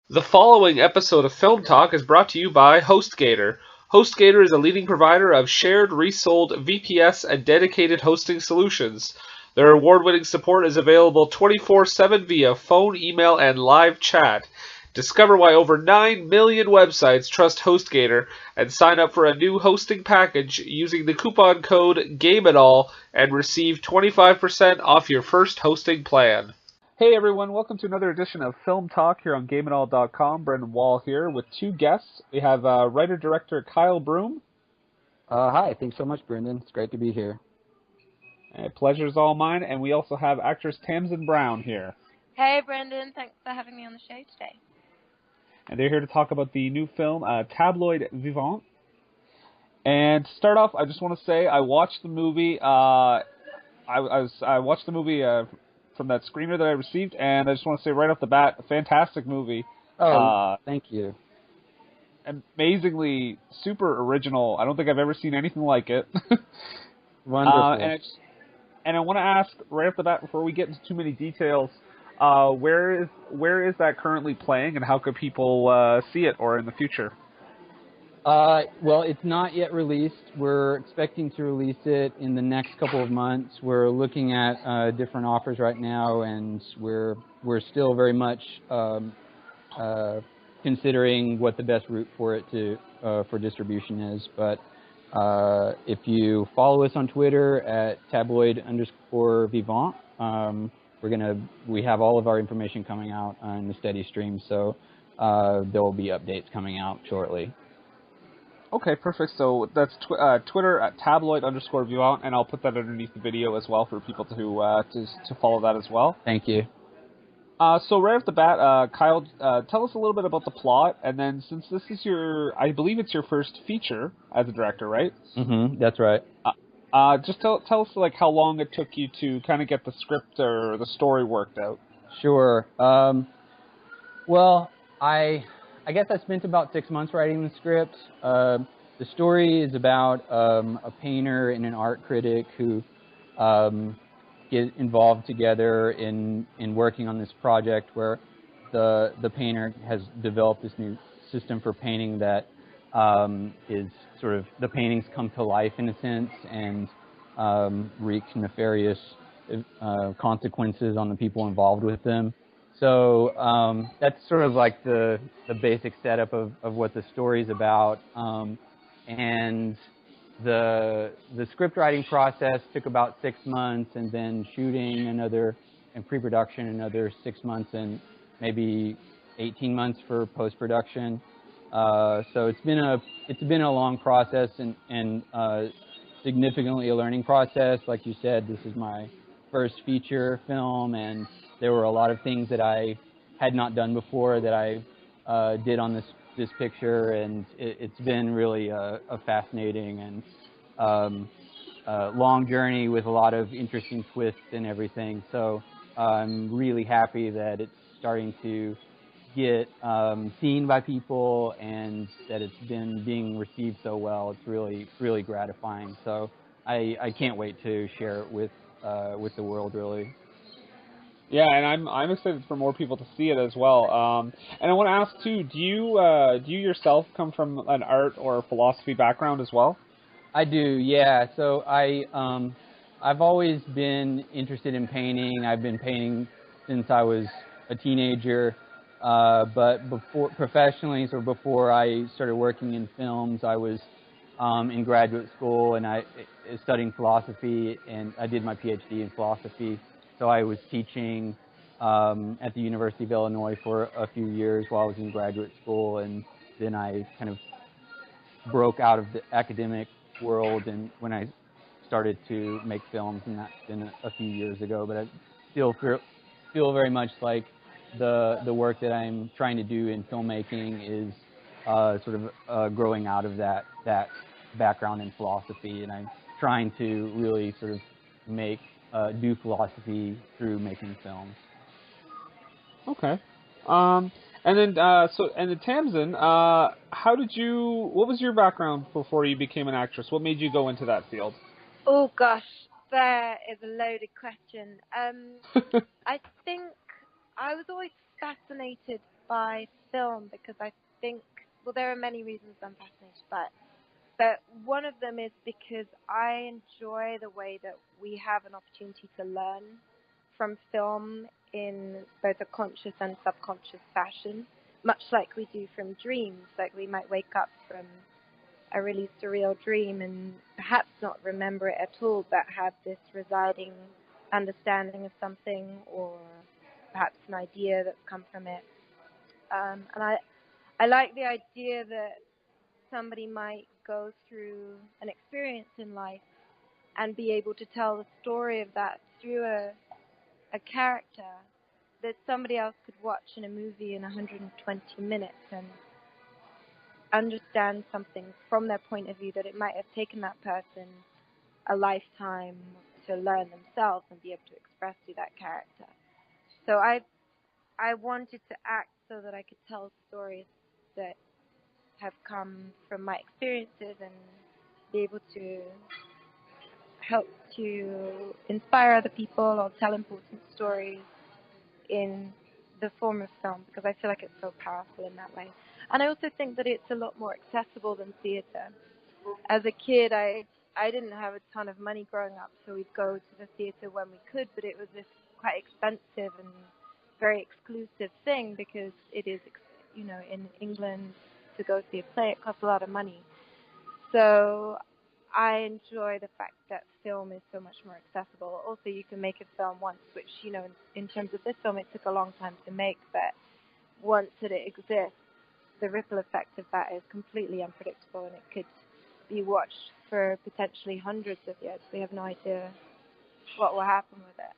The following episode of Film Talk is brought to you by HostGator. HostGator is a leading provider of shared, resold VPS and dedicated hosting solutions. Their award-winning support is available 24/7 via phone, email, and live chat. Discover why over 9 million websites trust HostGator and sign up for a new hosting package using the coupon code GAMEITALL and receive 25% off your first hosting plan. Hey everyone, welcome to another edition of Film Talk here on GameItAll.com. Brendan Wall here with two guests. We have writer-director Kyle Broom. Hi, thanks so much, Brendan. It's great to be here. Pleasure's all mine. And we also have actress Tamzin Brown here. Hey Brendan, thanks for having me on the show today. And they're here to talk about the new film, Tabloid Vivant. And to start off, I just want to say I watched the movie. I watched the movie from that screener that I received, and I just want to say right off the bat, a fantastic movie. Thank you. Amazingly super original. I don't think I've ever seen anything like it. Wonderful. And I want to ask right off the bat, before we get into too many details, where is that currently playing, and how could people see it, or in the future? Well, it's not yet released. We're expecting to release it in the next couple of months. We're looking at different offers right now, and we're still very much considering what the best route for it for distribution is. But if you follow us on Twitter at tabloid_vivant, we have all of our information coming out in the steady stream, so there will be updates coming out shortly. Okay, perfect. So that's Twitter at tabloid_vivant, and I'll put that underneath the video as well for people to follow that as well. Thank you. So right off the bat, Kyle, tell us a little bit about the plot, and then since this is I believe it's your first feature as a director, right? Mm-hmm. That's right. Just tell us like how long it took you to kind of get the script or the story worked out. Sure. Well, I guess I spent about 6 months writing the script. The story is about a painter and an art critic who get involved together in working on this project where the painter has developed this new system for painting that is sort of, the paintings come to life in a sense and wreak nefarious consequences on the people involved with them. So that's sort of like the basic setup of what the story's about. And the script writing process took about 6 months, and then shooting and pre-production another 6 months, and maybe 18 months for post-production. So it's been a long process and significantly a learning process. Like you said, this is my first feature film, and there were a lot of things that I had not done before that I did on this picture, and it's been really a fascinating and long journey with a lot of interesting twists and everything. So I'm really happy that it's starting to get seen by people and that it's been being received so well. It's really, really gratifying. So I can't wait to share it with the world, really. Yeah, and I'm excited for more people to see it as well. And I want to ask too, do you yourself come from an art or philosophy background as well? I do, yeah. So I've always been interested in painting. I've been painting since I was a teenager. But professionally, so before I started working in films, I was in graduate school, and I studying philosophy, and I did my PhD in philosophy. So I was teaching at the University of Illinois for a few years while I was in graduate school, and then I kind of broke out of the academic world, and when I started to make films, and that's been a few years ago. But I still feel very much like the work that I'm trying to do in filmmaking is sort of growing out of that background in philosophy, and I'm trying to really sort of do philosophy through making films. Okay. And then Tamzin, what was your background before you became an actress? What made you go into that field? Oh gosh, there is a loaded question. I think I was always fascinated by film because I think, well, there are many reasons I'm fascinated by it. But one of them is because I enjoy the way that we have an opportunity to learn from film in both a conscious and subconscious fashion, much like we do from dreams. Like we might wake up from a really surreal dream and perhaps not remember it at all, but have this residing understanding of something or perhaps an idea that's come from it. And I like the idea that somebody might go through an experience in life and be able to tell the story of that through a character that somebody else could watch in a movie in 120 minutes and understand something from their point of view that it might have taken that person a lifetime to learn themselves and be able to express through that character. So I wanted to act so that I could tell stories that have come from my experiences and be able to help to inspire other people or tell important stories in the form of film because I feel like it's so powerful in that way. And I also think that it's a lot more accessible than theater. As a kid, I didn't have a ton of money growing up, so we'd go to the theater when we could, but it was this quite expensive and very exclusive thing because it is, in England to go see a play, it costs a lot of money. So I enjoy the fact that film is so much more accessible. Also, you can make a film once, which, in terms of this film, it took a long time to make, but once that it exists, the ripple effect of that is completely unpredictable, and it could be watched for potentially hundreds of years. We have no idea what will happen with it.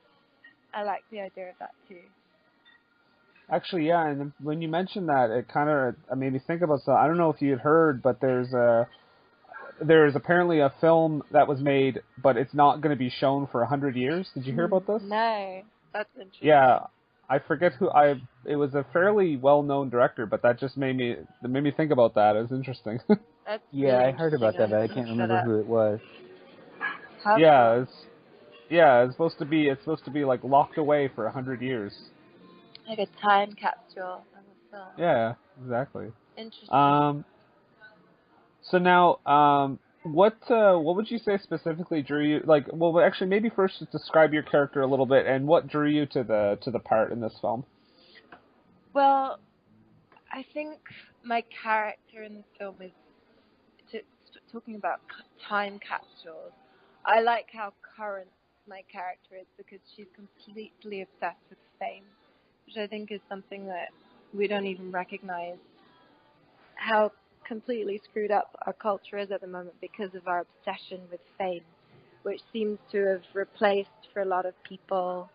I like the idea of that too. Actually, yeah, and when you mentioned that, it kind of made me think about something. I don't know if you had heard, but there's apparently a film that was made, but it's not going to be shown for 100 years. Did you hear about this? No, that's interesting. Yeah, I forget who. It was a fairly well-known director, but that just made me think about that. It was interesting. That's Yeah, really I heard about that, but I can't remember who it was. Yeah, it's supposed to be like locked away for 100 years. Like a time capsule of a film. Yeah, exactly. Interesting. So now, what would you say specifically drew you? Like, well, actually, maybe first just describe your character a little bit and what drew you to the part in this film. Well, I think my character in the film is talking about time capsules. I like how current my character is because she's completely obsessed with fame, which I think is something that we don't even recognize how completely screwed up our culture is at the moment because of our obsession with fame, which seems to have replaced for a lot of people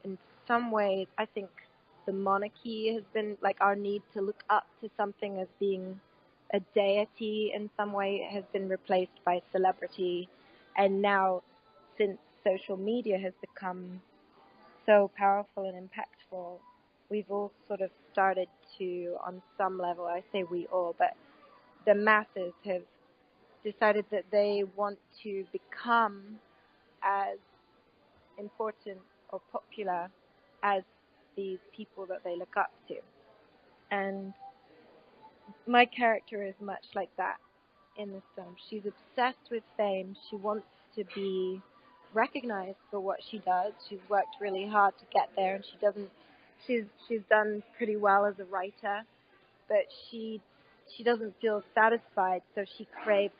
in some ways. I think the monarchy has been like our need to look up to something as being a deity in some way has been replaced by celebrity. And now, since social media has become so powerful and impactful, we've all sort of started to, on some level, I say we all, but the masses have decided that they want to become as important or popular as these people that they look up to. And my character is much like that in this film. She's obsessed with fame. She wants to be recognized for what she does. She's worked really hard to get there, and she's done pretty well as a writer, but she doesn't feel satisfied, so she craves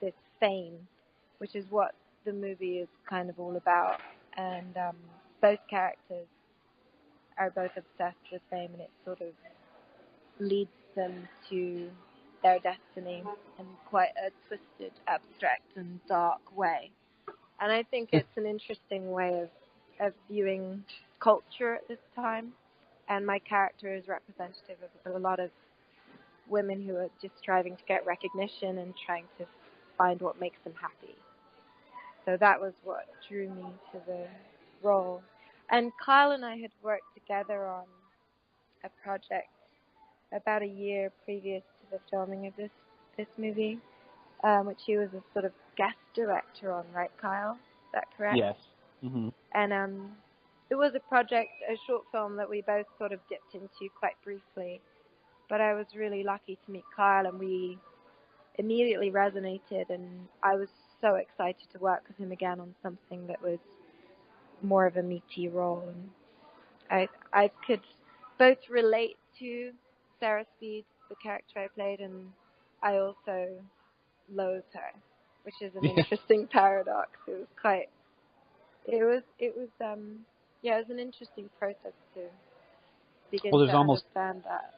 this fame, which is what the movie is kind of all about. And both characters are both obsessed with fame, and it sort of leads them to their destiny in quite a twisted, abstract, and dark way. And I think it's an interesting way of viewing culture at this time. And my character is representative of a lot of women who are just striving to get recognition and trying to find what makes them happy. So that was what drew me to the role. And Kyle and I had worked together on a project about a year previous to the filming of this movie, which he was a sort of guest director on, right, Kyle? Is that correct? Yes. Mm-hmm. And it was a project, a short film that we both sort of dipped into quite briefly. but I was really lucky to meet Kyle, and we immediately resonated, and I was so excited to work with him again on something that was more of a meaty role. And I could both relate to Sarah Speed, the character I played, and I also loathe her, which is an interesting paradox. It was an interesting process to begin Well, to there's almost understand that.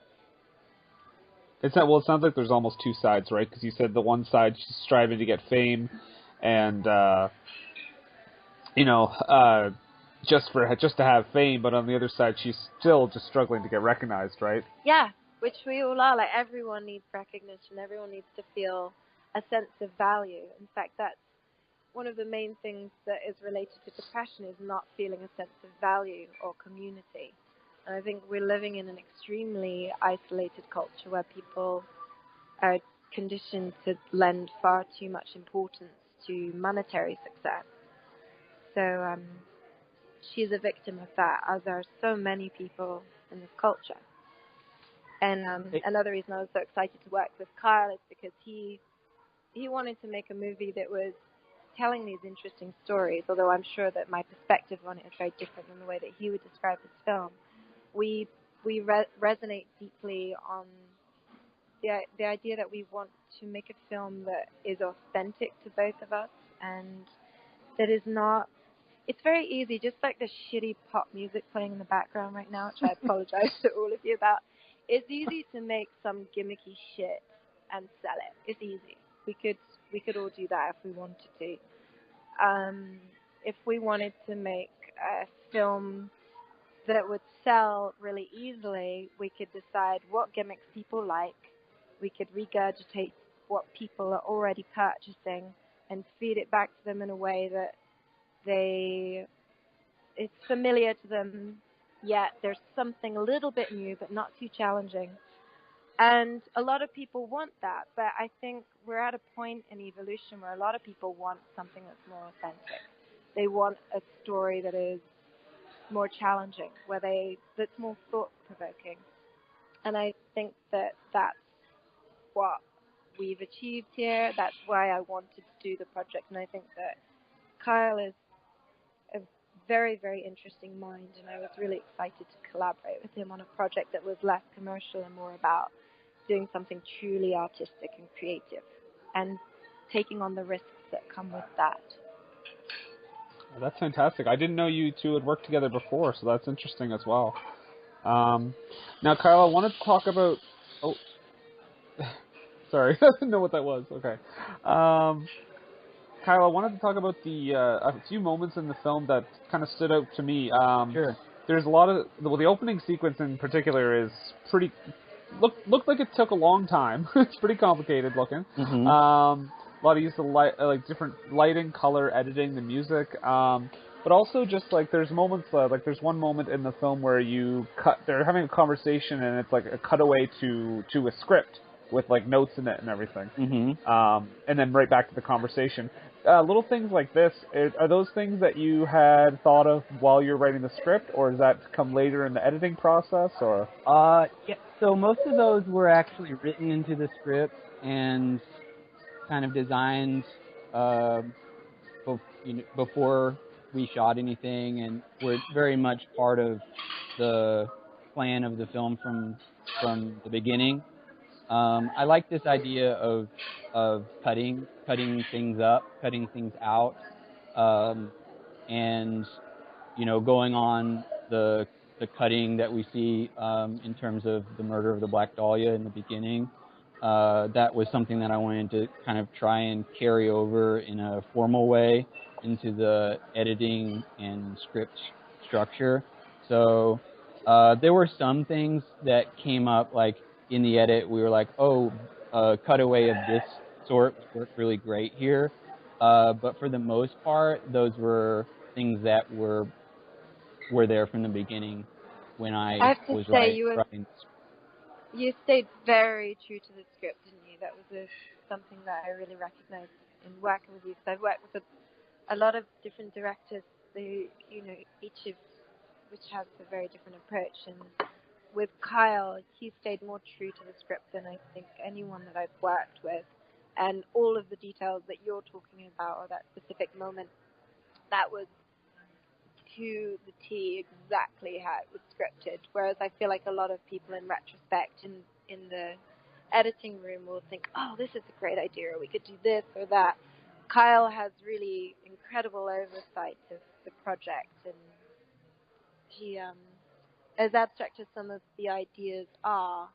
It's not, well, it sounds like there's almost two sides, right? Because you said the one side she's striving to get fame, and just to have fame, but on the other side she's still just struggling to get recognized, right? Yeah, which we all are. Like, everyone needs recognition. Everyone needs to feel a sense of value. In fact, that's one of the main things that is related to depression, is not feeling a sense of value or community. And I think we're living in an extremely isolated culture where people are conditioned to lend far too much importance to monetary success. So she's a victim of that, as are so many people in this culture. And another reason I was so excited to work with Kyle is because he wanted to make a movie that was telling these interesting stories, although I'm sure that my perspective on it is very different than the way that he would describe his film. We resonate deeply on the idea that we want to make a film that is authentic to both of us, and that is not... It's very easy, just like the shitty pop music playing in the background right now, which I apologize to all of you about. It's easy to make some gimmicky shit and sell it. It's easy. We could all do that if we wanted to. If we wanted to make a film that would sell really easily, we could decide what gimmicks people like. We could regurgitate what people are already purchasing and feed it back to them in a way that it's familiar to them, yet there's something a little bit new but not too challenging. And a lot of people want that, but I think we're at a point in evolution where a lot of people want something that's more authentic. They want a story that is more challenging, that's more thought-provoking. And I think that that's what we've achieved here. That's why I wanted to do the project, and I think that Kyle is a very, very interesting mind, and I was really excited to collaborate with him on a project that was less commercial and more about doing something truly artistic and creative, and taking on the risks that come with that. Oh, that's fantastic. I didn't know you two had worked together before, so that's interesting as well. Now, Kyle, I wanted to talk about... Oh, sorry, I didn't know what that was. Okay. Kyle, I wanted to talk about a few moments in the film that kind of stood out to me. Sure. There's a lot of... Well, the opening sequence in particular is pretty... Looked like it took a long time. It's pretty complicated looking. Mm-hmm. A lot of use of like different lighting, color, editing, the music. But also just like there's moments like there's one moment in the film where they're having a conversation and it's like a cutaway to a script with like notes in it and everything. Mm-hmm. And then right back to the conversation. Little things like this, are those things that you had thought of while you're writing the script, or does that come later in the editing process, or? Yeah, so most of those were actually written into the script and kind of designed before we shot anything, and were very much part of the plan of the film from the beginning. I like this idea of cutting things up, cutting things out, and going on the cutting that we see in terms of the murder of the Black Dahlia in the beginning. That was something that I wanted to kind of try and carry over in a formal way into the editing and script structure. So there were some things that came up, like in the edit, we were like, oh, a cutaway of this sort worked really great here. But for the most part, those were things that were there from the beginning when I have to was say, writing. You stayed very true to the script, didn't you? That was something that I really recognized in working with you, because I've worked with a lot of different directors, each of which has a very different approach, and with Kyle, he stayed more true to the script than I think anyone that I've worked with. And all of the details that you're talking about, or that specific moment, that was to the T exactly how it was scripted. Whereas I feel like a lot of people in retrospect in the editing room will think, oh, this is a great idea, or we could do this or that. Kyle has really incredible oversight of the project, and he, as abstract as some of the ideas are,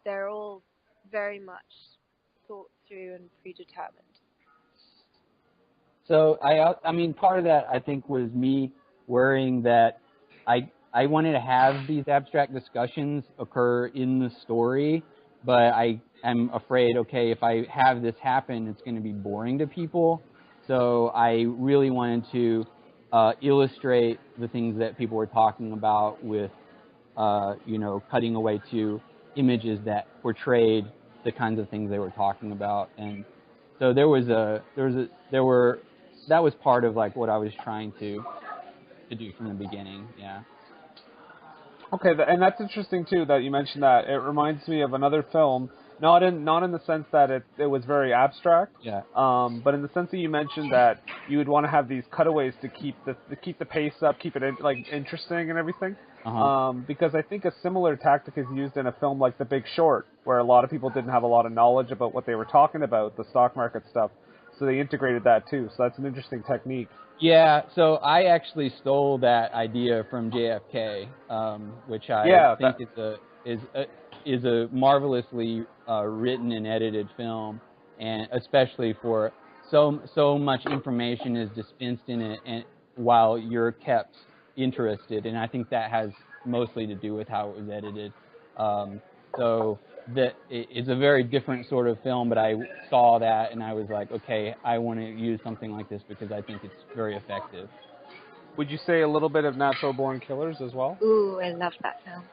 they're all very much thought through and predetermined. So I mean, part of that I think was me worrying that I wanted to have these abstract discussions occur in the story, but I am afraid, okay, if I have this happen, it's going to be boring to people. So I really wanted to illustrate the things that people were talking about with, you know, cutting away to images that portrayed the kinds of things they were talking about. And so there were that was part of like what I was trying to do from the beginning. Yeah. Okay, and that's interesting too that you mentioned that. It reminds me of another film, not in the sense that it was very abstract, Yeah. but in the sense that you mentioned that you would want to have these cutaways to keep the pace up, keep it interesting and everything. Because I think a similar tactic is used in a film like The Big Short, where a lot of people didn't have a lot of knowledge about what they were talking about, the stock market stuff. So they integrated that too. So that's an interesting technique. Yeah, so I actually stole that idea from JFK, which I think is a marvelously written and edited film, and especially for so much information is dispensed in it, and while you're kept interested, and I think that has mostly to do with how it was edited. So that it's a very different sort of film, but I saw that and I was like, okay, I want to use something like this because I think it's very effective. Would you say a little bit of Natural Born Killers as well? Ooh, I love that film.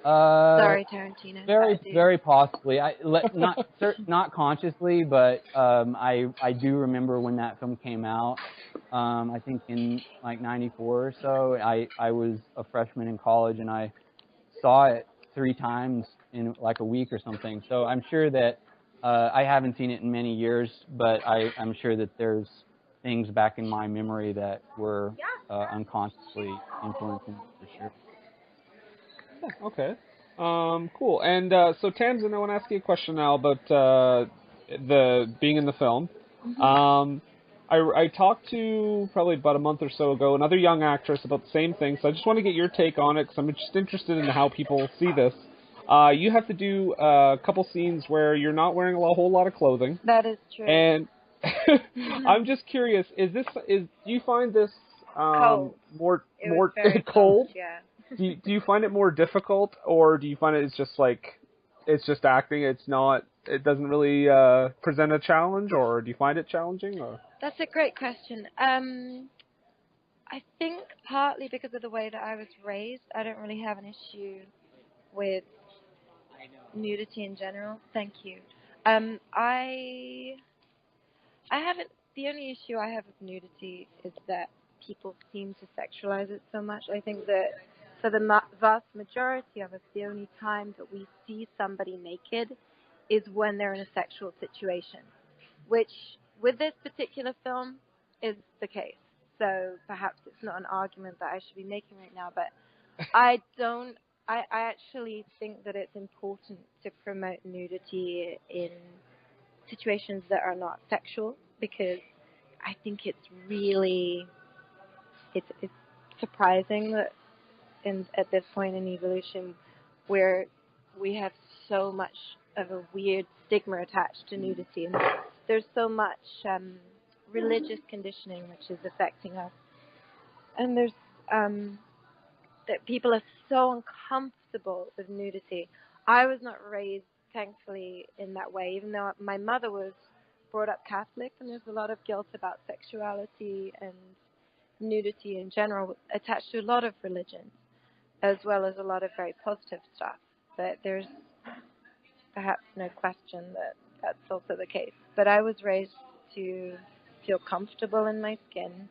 Sorry, Tarantino. Very possibly. Not consciously, but I do remember when that film came out. I think in like '94 or so. I was a freshman in college and I saw it 3 times in like a week or something. So I'm sure that I haven't seen it in many years, but I'm sure that there's things back in my memory that were unconsciously influencing it for sure. Yeah, okay. Cool. And so Tamzin, I want to ask you a question now about the being in the film. Mm-hmm. I talked to probably about a month or so ago another young actress about the same thing, so I just want to get your take on it because I'm just interested in how people see this. You have to do a couple scenes where you're not wearing a whole lot of clothing. That is true. And I'm just curious, do you find this cold. more cold? Yeah. do you find it more difficult, or do you find it's just acting? It doesn't really present a challenge, or do you find it challenging? Or? That's a great question. I think partly because of the way that I was raised, I don't really have an issue with nudity in general. Thank you. I haven't. The only issue I have with nudity is that people seem to sexualize it so much. I think that for the vast majority of us, the only time that we see somebody naked is when they're in a sexual situation, which with this particular film is the case. So perhaps it's not an argument that I should be making right now, but I actually think that it's important to promote nudity in situations that are not sexual, because I think it's surprising that at this point in evolution where we have so much of a weird stigma attached to nudity, and there's so much religious conditioning which is affecting us, and there's that people are so uncomfortable with nudity. I was not raised, thankfully, in that way, even though my mother was brought up Catholic, and there's a lot of guilt about sexuality and nudity in general attached to a lot of religions, as well as a lot of very positive stuff. But there's perhaps no question that that's also the case. But I was raised to feel comfortable in my skin,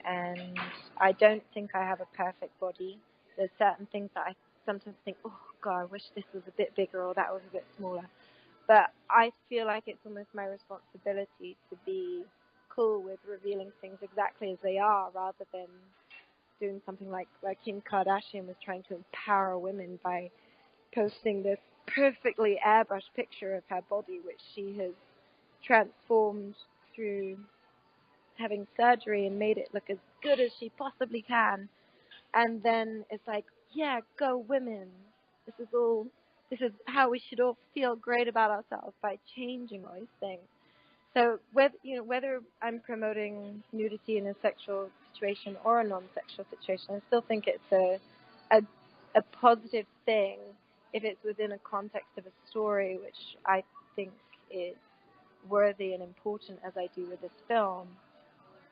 and I don't think I have a perfect body. There's certain things that I sometimes think, oh God, I wish this was a bit bigger or that was a bit smaller. But I feel like it's almost my responsibility to be cool with revealing things exactly as they are, rather than doing something like Kim Kardashian was trying to empower women by posting this perfectly airbrushed picture of her body, which she has transformed through having surgery and made it look as good as she possibly can. And then it's like, yeah, go women. This is how we should all feel great about ourselves, by changing all these things. So whether I'm promoting nudity in a sexual situation or a non-sexual situation, I still think it's a positive thing if it's within a context of a story, which I think is worthy and important, as I do with this film.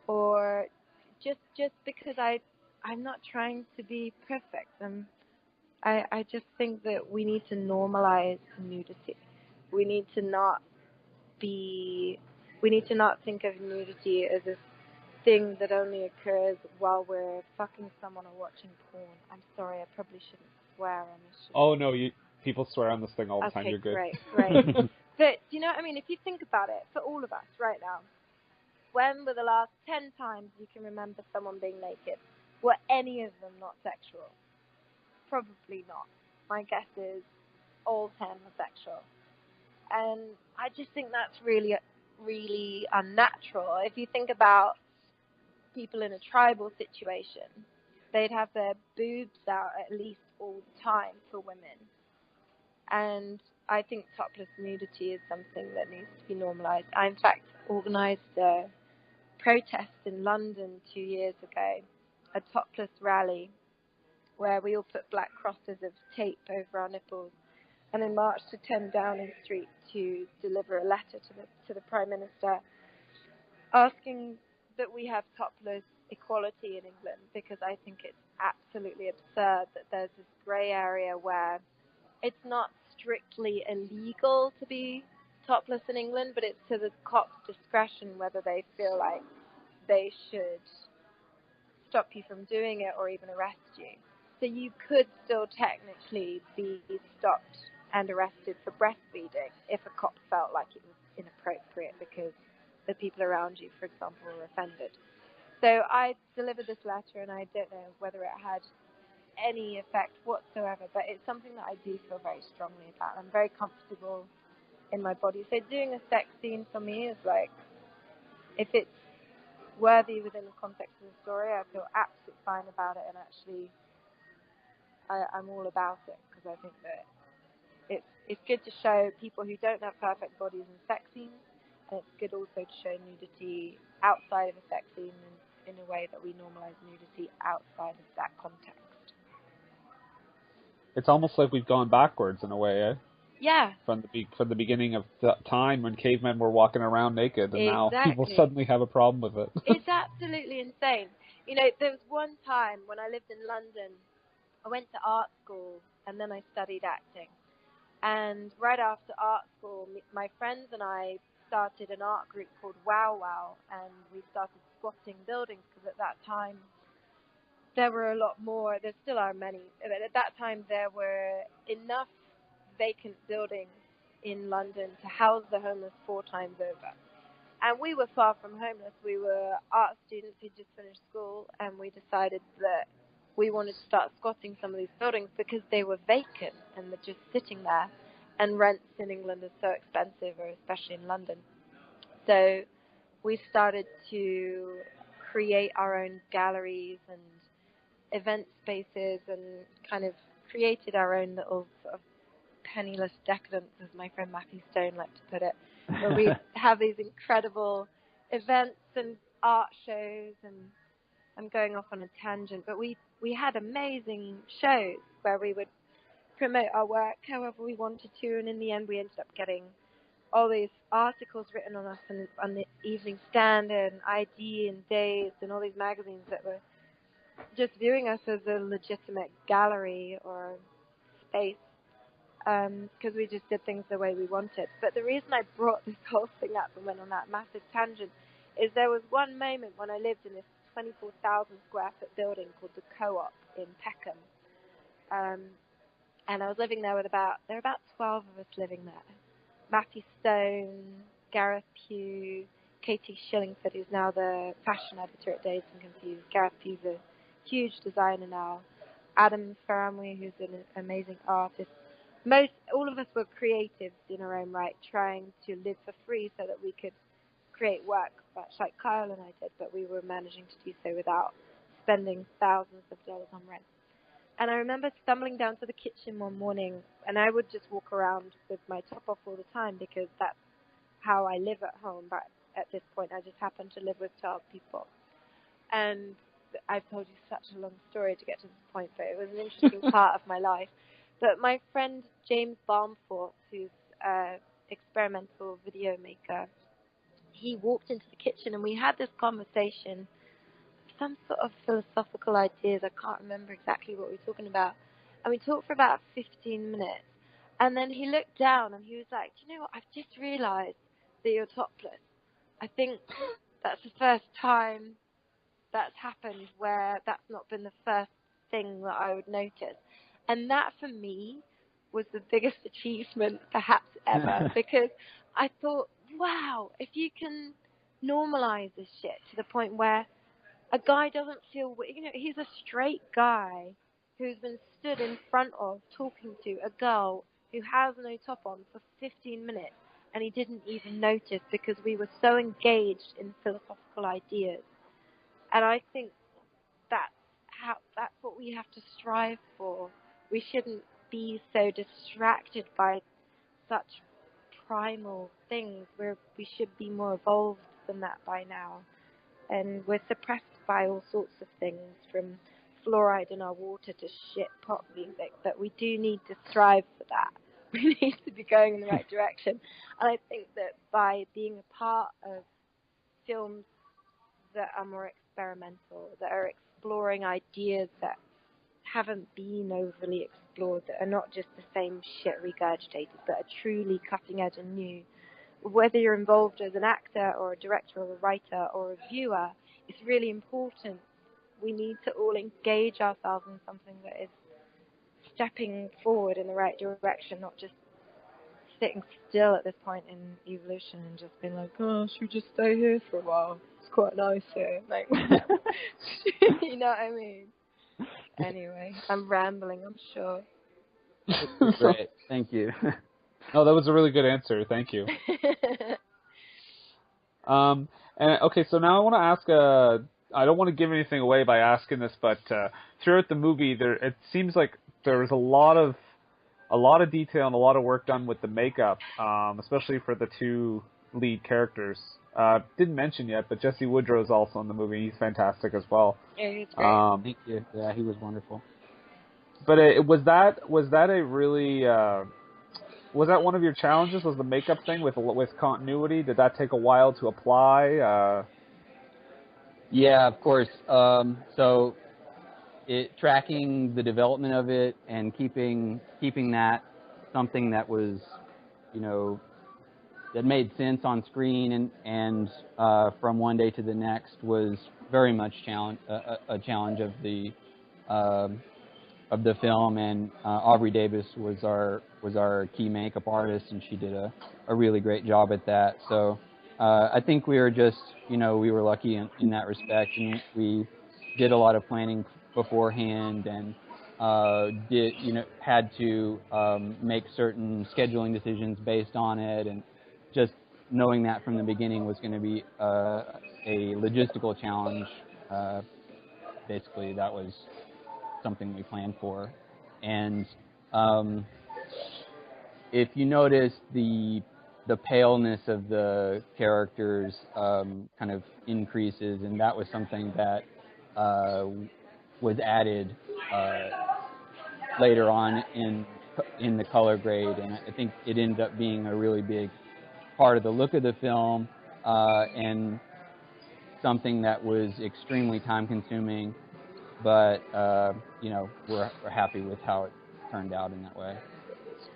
Or just because I'm not trying to be perfect. I just think that we need to normalize nudity. We need to not think of nudity as a thing that only occurs while we're fucking someone or watching porn. I'm sorry, I probably shouldn't swear on this shit. Oh no, people swear on this thing all the time. You're good. Okay, great. But you know what I mean? If you think about it, for all of us right now, when were the last 10 times you can remember someone being naked? Were any of them not sexual? Probably not. My guess is all 10 were sexual. And I just think that's really, really unnatural. If you think about people in a tribal situation, they'd have their boobs out at least all the time for women. And I think topless nudity is something that needs to be normalized. I, in fact, organized a protest in London 2 years ago, a topless rally, where we all put black crosses of tape over our nipples and then marched to 10 Downing Street to deliver a letter to the Prime Minister asking that we have topless equality in England, because I think it's absolutely absurd that there's this grey area where it's not strictly illegal to be topless in England, but it's to the cops' discretion whether they feel like they should stop you from doing it or even arrest you. So you could still technically be stopped and arrested for breastfeeding if a cop felt like it was inappropriate because the people around you, for example, were offended. So I delivered this letter, and I don't know whether it had any effect whatsoever, but it's something that I do feel very strongly about. I'm very comfortable in my body. So doing a sex scene for me is like, if it's worthy within the context of the story, I feel absolutely fine about it, and actually I'm all about it, because I think that it's good to show people who don't have perfect bodies in sex scenes, and it's good also to show nudity outside of a sex scene in a way that we normalize nudity outside of that context. It's almost like we've gone backwards in a way, eh? Yeah. From the beginning of the time when cavemen were walking around naked, and Exactly. now people suddenly have a problem with it. It's absolutely insane. You know, there was one time when I lived in London, I went to art school, and then I studied acting. And right after art school, my friends and I started an art group called Wow Wow, and we started squatting buildings, because at that time there were a lot more, there still are many, but at that time there were enough vacant buildings in London to house the homeless 4 times over. And we were far from homeless. We were art students who just finished school, and we decided that we wanted to start squatting some of these buildings because they were vacant and they're just sitting there, and rents in England are so expensive, or especially in London. So we started to create our own galleries and event spaces, and kind of created our own little sort of penniless decadence, as my friend Matthew Stone liked to put it, where we have these incredible events and art shows, and I'm going off on a tangent, but we had amazing shows where we would promote our work however we wanted to, and in the end we ended up getting all these articles written on us on the Evening Standard and ID and Dazed and all these magazines that were just viewing us as a legitimate gallery or space, because we just did things the way we wanted. But the reason I brought this whole thing up and went on that massive tangent is there was one moment when I lived in this 24,000 square foot building called the Co-op in Peckham, And I was living there there were about 12 of us living there. Matthew Stone, Gareth Pugh, Katie Shillingford, who's now the fashion editor at Dazed and Confused. Gareth Pugh's a huge designer now. Adam Faramwe, who's an amazing artist. All of us were creatives in our own right, trying to live for free so that we could create work, much like Kyle and I did, but we were managing to do so without spending thousands of dollars on rent. And I remember stumbling down to the kitchen one morning, and I would just walk around with my top off all the time because that's how I live at home. But at this point, I just happen to live with 12 people. And I've told you such a long story to get to this point, but it was an interesting part of my life. But my friend James Balmforth, who's an experimental video maker, he walked into the kitchen and we had this conversation, some sort of philosophical ideas. I can't remember exactly what we were talking about. And we talked for about 15 minutes. And then he looked down and he was like, do you know what, I've just realized that you're topless. I think that's the first time that's happened where that's not been the first thing that I would notice. And that for me was the biggest achievement perhaps ever because I thought, wow, if you can normalize this shit to the point where a guy doesn't feel, he's a straight guy who's been stood in front of talking to a girl who has no top on for 15 minutes and he didn't even notice because we were so engaged in philosophical ideas. And I think that's what we have to strive for. We shouldn't be so distracted by such primal things. We should be more evolved than that by now. And we're suppressed by all sorts of things, from fluoride in our water to shit pop music, but we do need to strive for that. We need to be going in the right direction. And I think that by being a part of films that are more experimental, that are exploring ideas that haven't been overly explored, that are not just the same shit regurgitated, but are truly cutting edge and new. Whether you're involved as an actor or a director or a writer or a viewer, it's really important. We need to all engage ourselves in something that is stepping forward in the right direction, not just sitting still at this point in evolution and just being like, oh, should we just stay here for a while? It's quite nice here. Like, you know what I mean? Anyway, I'm rambling, I'm sure. Great, thank you. No, that was a really good answer. Thank you. And okay, so now I want to ask. I don't want to give anything away by asking this, but throughout the movie, it seems like there was a lot of detail and a lot of work done with the makeup, especially for the two lead characters. Didn't mention yet, but Jesse Woodrow is also in the movie. He's fantastic as well. Yeah, he's great. Thank you. Yeah, he was wonderful. But was that a really was that one of your challenges? Was the makeup thing with continuity? Did that take a while to apply? Yeah, of course. So tracking the development of it and keeping that something that was, that made sense on screen and from one day to the next was very much a challenge of the film. And Aubrey Davis was our key makeup artist, and she did a really great job at that. So I think we were just, we were lucky in that respect, and we did a lot of planning beforehand and had to make certain scheduling decisions based on it, and just knowing that from the beginning was going to be a logistical challenge. Basically, that was something we planned for. And if you notice, the paleness of the characters kind of increases, and that was something that was added later on in the color grade, and I think it ended up being a really big part of the look of the film, and something that was extremely time-consuming, but we're happy with how it turned out in that way.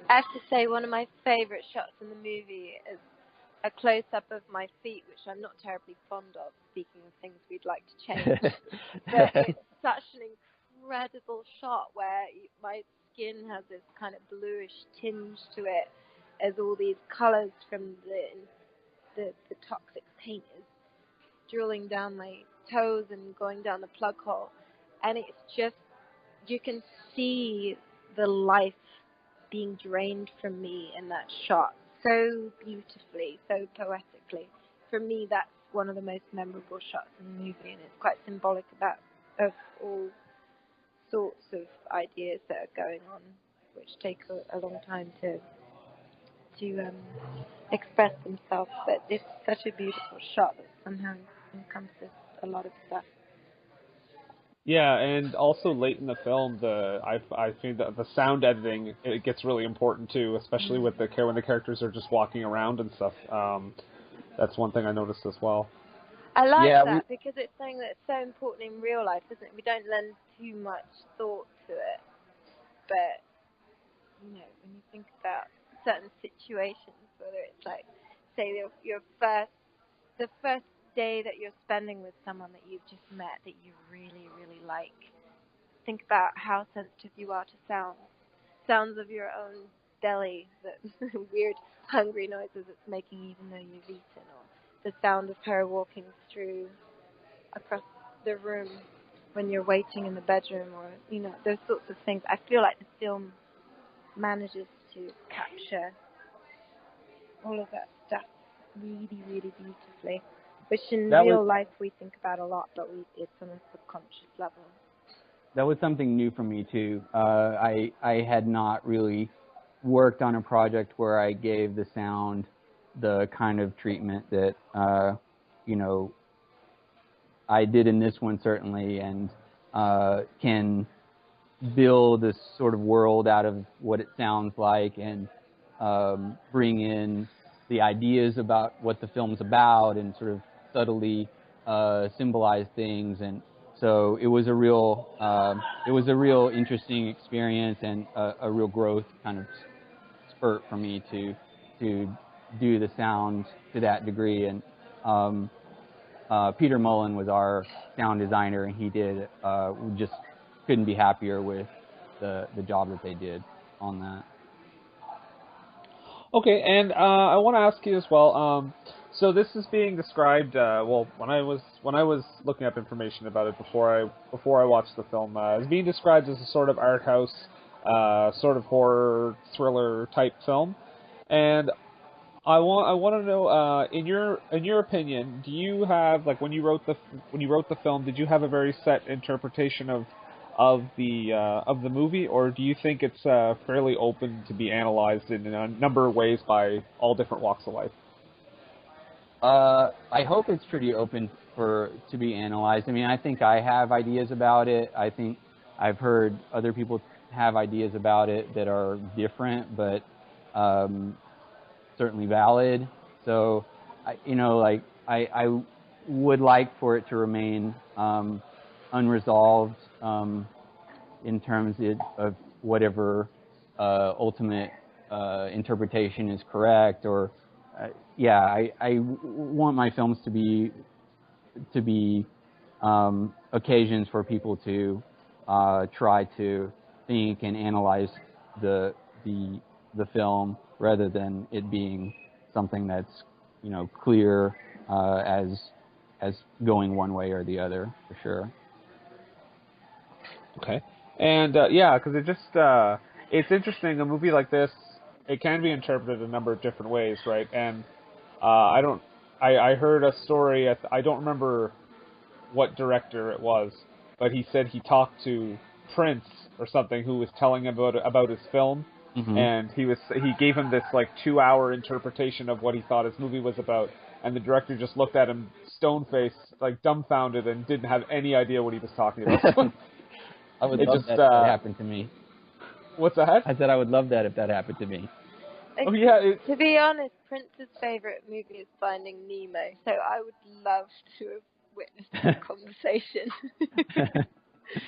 I have to say, one of my favorite shots in the movie is a close-up of my feet, which I'm not terribly fond of, speaking of things we'd like to change. But it's such an incredible shot where my skin has this kind of bluish tinge to it, as all these colors from the toxic paint is drilling down my toes and going down the plug hole, and it's just, you can see the life being drained from me in that shot so beautifully, so poetically. For me, that's one of the most memorable shots in the movie, and it's quite symbolic of all sorts of ideas that are going on, which take a long time to express themselves. But it's such a beautiful shot that somehow encompasses a lot of stuff. Yeah, and also late in the film, I think that the sound editing, it gets really important too, especially with when the characters are just walking around and stuff. That's one thing I noticed as well. I like that because it's something that's so important in real life, isn't it? We don't lend too much thought to it, but when you think about certain situations, whether it's like, say, the first day that you're spending with someone that you've just met that you really, really like, think about how sensitive you are to sounds of your own belly, that weird hungry noises it's making even though you've eaten, or the sound of her walking across the room when you're waiting in the bedroom, or those sorts of things. I feel like the film manages to capture all of that stuff really, really beautifully, which in real life we think about a lot, but it's on a subconscious level. That was something new for me too. I had not really worked on a project where I gave the sound the kind of treatment that I did in this one, certainly, and can build this sort of world out of what it sounds like, and bring in the ideas about what the film's about, and sort of subtly symbolize things. And so it was a real interesting experience, and a real growth kind of spurt for me to do the sound to that degree. And Peter Mullen was our sound designer, and he did, we just couldn't be happier with the job that they did on that. Okay, and I want to ask you as well. So this is being described. When I was looking up information about it before I watched the film, it's being described as a sort of art house, sort of horror thriller type film. And I want to know, in your opinion, do you have, like, when you wrote the film, did you have a very set interpretation of the movie, or do you think it's fairly open to be analyzed in a number of ways by all different walks of life? I hope it's pretty open to be analyzed. I mean, I think I have ideas about it. I think I've heard other people have ideas about it that are different, but certainly valid. So, I would like for it to remain unresolved in terms of whatever ultimate interpretation is correct. Or I want my films to be occasions for people to try to think and analyze the film, rather than it being something that's clear as going one way or the other, for sure. Okay. And because it's interesting. A movie like this, it can be interpreted a number of different ways, right? And I heard a story. I don't remember what director it was, but he said he talked to Prince or something, who was telling him about his film, and he gave him this like 2-hour interpretation of what he thought his movie was about, and the director just looked at him stone-faced, like dumbfounded, and didn't have any idea what he was talking about. I would love that if that happened to me. What's that? I said I would love that if that happened to me. Oh yeah. To be honest, Prince's favorite movie is Finding Nemo, so I would love to have witnessed that conversation.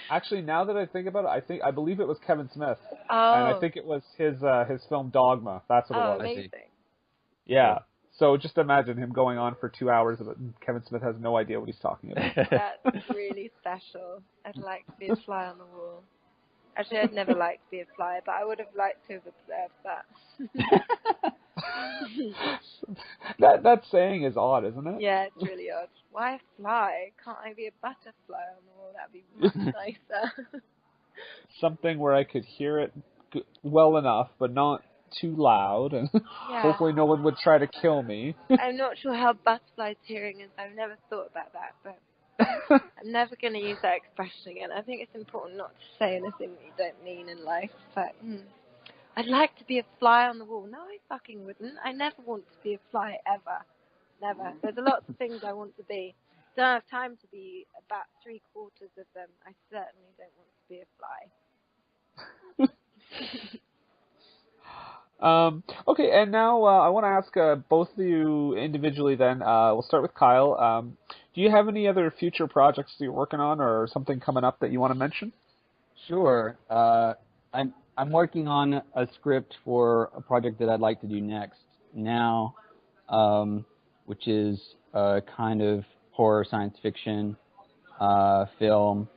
Actually, now that I think about it, I believe it was Kevin Smith, Oh. and I think it was his film Dogma. That's what it was. Amazing. Yeah. So just imagine him going on for 2 hours, and Kevin Smith has no idea what he's talking about. That's really special. I'd like to be a fly on the wall. Actually, I'd never liked to be a fly, but I would have liked to have observed that. That saying is odd, isn't it? Yeah, it's really odd. Why a fly? Can't I be a butterfly on the wall? That'd be much nicer. Something where I could hear it well enough, but not too loud, and Yeah. hopefully no one would try to kill me. I'm not sure how butterflies' hearing is. I've never thought about that, but I'm never going to use that expression again. I think it's important not to say anything that you don't mean in life, but I'd like to be a fly on the wall. No, I fucking wouldn't. I never want to be a fly, ever. Never. There's a lot of things I want to be. Don't have time to be about 3/4 of them. I certainly don't want to be a fly. Okay, and now I want to ask both of you individually then. We'll start with Kyle. Do you have any other future projects that you're working on or something coming up that you want to mention? Sure. I'm working on a script for a project that I'd like to do next now, which is a kind of horror science fiction film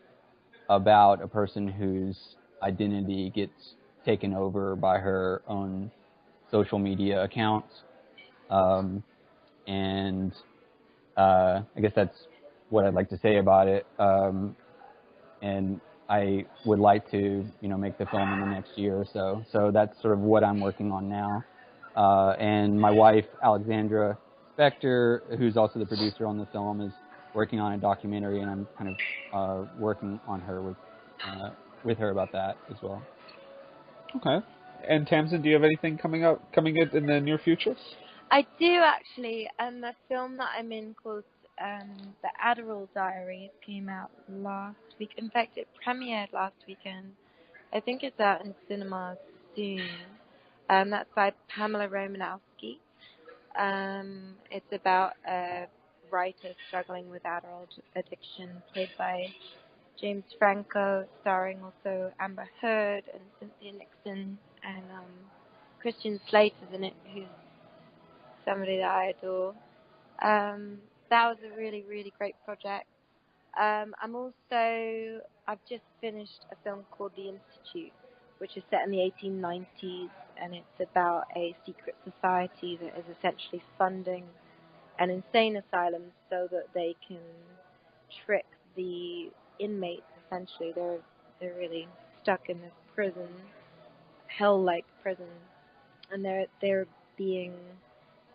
about a person whose identity gets taken over by her own social media accounts. And I guess that's what I'd like to say about it. And I would like to, make the film in the next year or so. So that's sort of what I'm working on now. And my wife, Alexandra Spector, who's also the producer on the film, is working on a documentary, and I'm kind of working on her with her about that as well. Okay. And Tamzin, do you have anything coming in the near future? I do actually. The film that I'm in called The Adderall Diaries came out last week. In fact, it premiered last weekend. I think it's out in cinemas soon. That's by Pamela Romanowski. It's about a writer struggling with Adderall addiction, played by James Franco, starring also Amber Heard and Cynthia Nixon, and Christian Slater's in it, who's somebody that I adore. That was a really, really great project. I've just finished a film called The Institute, which is set in the 1890s, and it's about a secret society that is essentially funding an insane asylum so that they can trick the inmates. Essentially, they're really stuck in this prison, hell-like prison, and they're being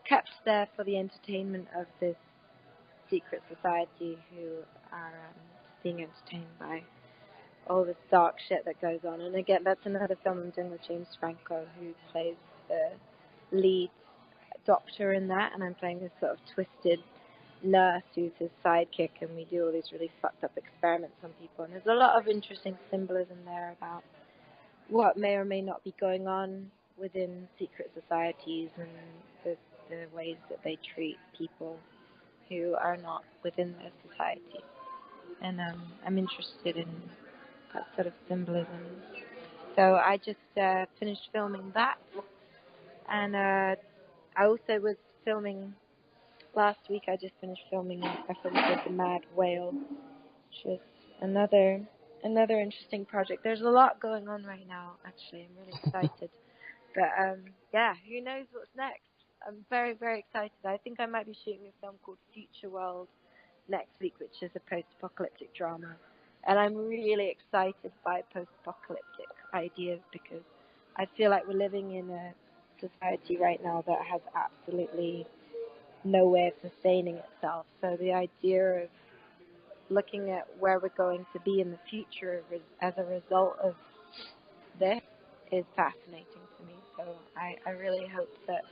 kept there for the entertainment of this secret society who are being entertained by all this dark shit that goes on. And again, that's another film I'm doing with James Franco, who plays the lead doctor in that, and I'm playing this sort of twisted nurse who's his sidekick, and we do all these really fucked up experiments on people. And there's a lot of interesting symbolism there about what may or may not be going on within secret societies and the ways that they treat people who are not within their society. And I'm interested in that sort of symbolism. So I just finished filming that. And I also was filming, last week I just finished filming a film called The Mad Whale, which is another interesting project. There's a lot going on right now, actually. I'm really excited. But yeah, who knows what's next? I'm very, very excited. I think I might be shooting a film called Future World next week, which is a post-apocalyptic drama. And I'm really excited by post-apocalyptic ideas because I feel like we're living in a society right now that has absolutely no way of sustaining itself. So the idea of looking at where we're going to be in the future as a result of this is fascinating to me. So I really hope that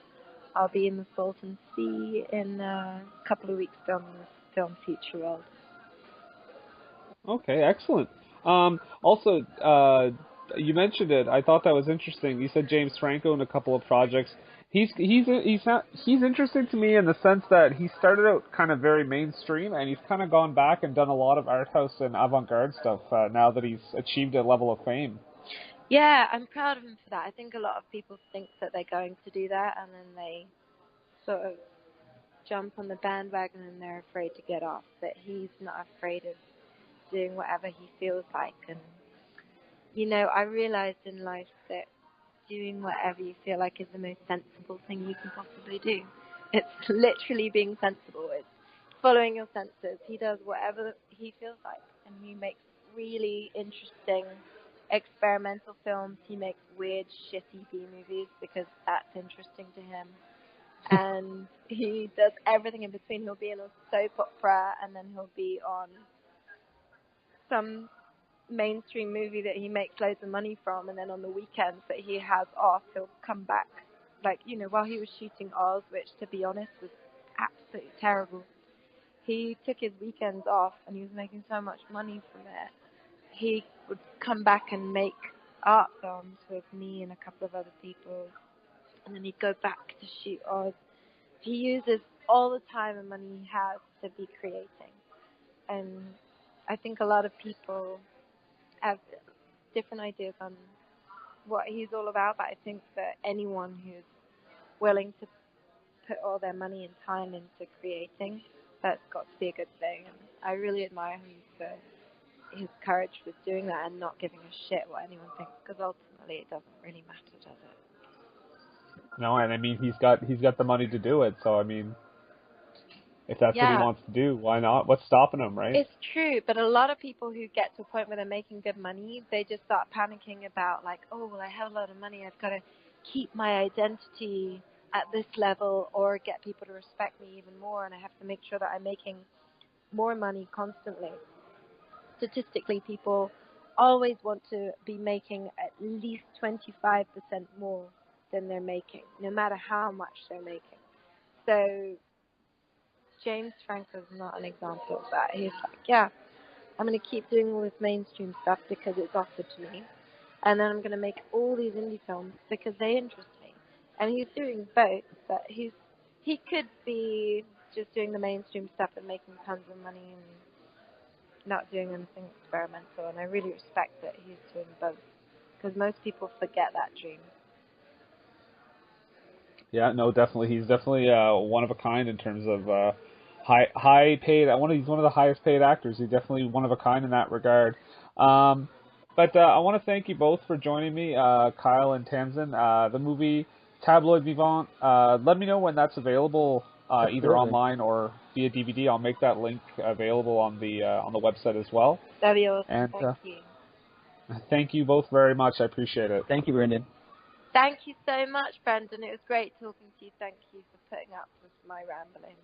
I'll be in the Salton Sea in a couple of weeks filming this film, Future World. Okay, excellent. Also, you mentioned it. I thought that was interesting. You said James Franco in a couple of projects. He's interesting to me in the sense that he started out kind of very mainstream, and he's kind of gone back and done a lot of art house and avant-garde stuff now that he's achieved a level of fame. Yeah, I'm proud of him for that. I think a lot of people think that they're going to do that, and then they sort of jump on the bandwagon and they're afraid to get off. But he's not afraid of doing whatever he feels like, and you know, I realized in life that doing whatever you feel like is the most sensible thing you can possibly do. It's literally being sensible. It's following your senses. He does whatever he feels like, and he makes really interesting experimental films. He makes weird, shitty B movies because that's interesting to him. And he does everything in between. He'll be in a soap opera, and then he'll be on some mainstream movie that he makes loads of money from, and then on the weekends that he has off, he'll come back. Like, you know, while he was shooting Oz, which to be honest was absolutely terrible, he took his weekends off and he was making so much money from it. He would come back and make art films with me and a couple of other people, and then he'd go back to shoot Oz. He uses all the time and money he has to be creating. And I think a lot of people have different ideas on what he's all about, but I think that anyone who's willing to put all their money and time into creating, that's got to be a good thing. And I really admire him for his courage with doing that and not giving a shit what anyone thinks, because ultimately it doesn't really matter, does it? No, and I mean he's got the money to do it. So I mean, if that's what he wants to do, why not? What's stopping him, right? It's true, but a lot of people who get to a point where they're making good money, they just start panicking about like, oh, well, I have a lot of money, I've got to keep my identity at this level or get people to respect me even more, and I have to make sure that I'm making more money constantly. Statistically, people always want to be making at least 25% more than they're making, no matter how much they're making. So James Franco's not an example of that. He's like, yeah, I'm going to keep doing all this mainstream stuff because it's offered to me, and then I'm going to make all these indie films because they interest me. And he's doing both, but he could be just doing the mainstream stuff and making tons of money and not doing anything experimental. And I really respect that he's doing both, because most people forget that dream. Yeah, no, definitely. He's definitely one of a kind in terms of high paid. He's one of the highest paid actors. He's definitely one of a kind in that regard. But I want to thank you both for joining me, Kyle and Tamzin. The movie Tabloid Vivant. Let me know when that's available, either online or via DVD. I'll make that link available on the website as well. That'd be awesome. And thank you. Thank you both very much. I appreciate it. Thank you, Brendan. Thank you so much, Brendan. It was great talking to you. Thank you for putting up with my rambling.